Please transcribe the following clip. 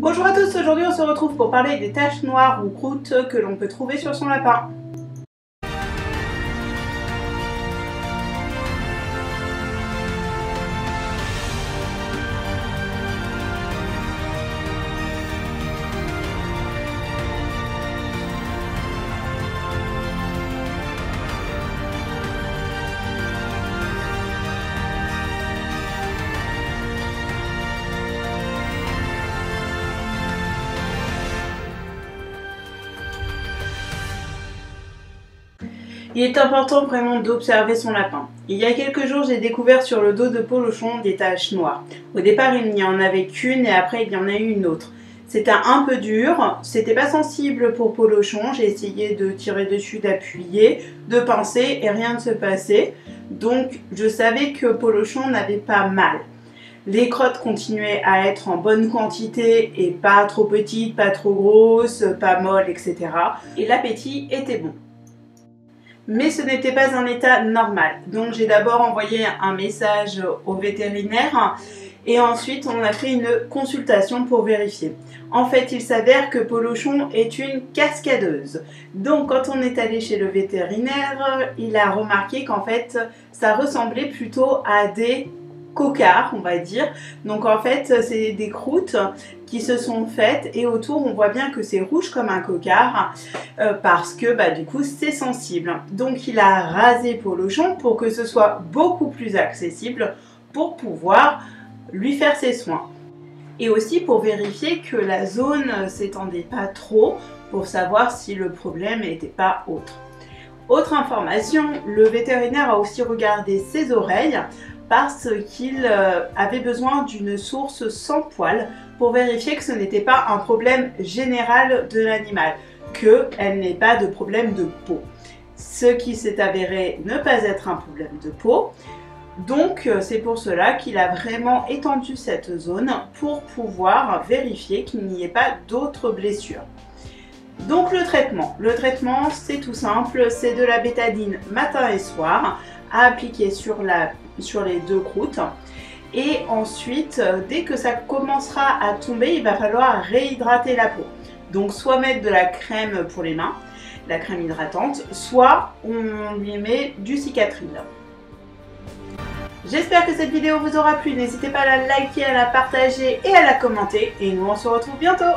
Bonjour à tous, aujourd'hui on se retrouve pour parler des taches noires ou croûtes que l'on peut trouver sur son lapin. Il est important vraiment d'observer son lapin. Il y a quelques jours, j'ai découvert sur le dos de Polochon des taches noires. Au départ, il n'y en avait qu'une et après, il y en a eu une autre. C'était un peu dur, c'était pas sensible pour Polochon. J'ai essayé de tirer dessus, d'appuyer, de pincer et rien ne se passait. Donc, je savais que Polochon n'avait pas mal. Les crottes continuaient à être en bonne quantité et pas trop petites, pas trop grosses, pas molles, etc. Et l'appétit était bon. Mais ce n'était pas un état normal. Donc j'ai d'abord envoyé un message au vétérinaire et ensuite on a fait une consultation pour vérifier. En fait, il s'avère que Polochon est une cascadeuse. Donc quand on est allé chez le vétérinaire, il a remarqué qu'en fait ça ressemblait plutôt à des cocards, on va dire. Donc en fait, c'est des croûtes qui se sont faites et autour on voit bien que c'est rouge comme un cocard parce que du coup c'est sensible. Donc il a rasé Polochon pour que ce soit beaucoup plus accessible pour pouvoir lui faire ses soins. Et aussi pour vérifier que la zone s'étendait pas trop pour savoir si le problème n'était pas autre. Autre information, le vétérinaire a aussi regardé ses oreilles parce qu'il avait besoin d'une source sans poil pour vérifier que ce n'était pas un problème général de l'animal, qu'elle n'ait pas de problème de peau. Ce qui s'est avéré ne pas être un problème de peau. Donc c'est pour cela qu'il a vraiment étendu cette zone pour pouvoir vérifier qu'il n'y ait pas d'autres blessures. Donc le traitement c'est tout simple, c'est de la bétadine matin et soir à appliquer sur les deux croûtes. Et ensuite, dès que ça commencera à tomber, il va falloir réhydrater la peau. Donc soit mettre de la crème pour les mains, la crème hydratante, soit on lui met du cicatril. J'espère que cette vidéo vous aura plu, n'hésitez pas à la liker, à la partager et à la commenter. Et nous on se retrouve bientôt.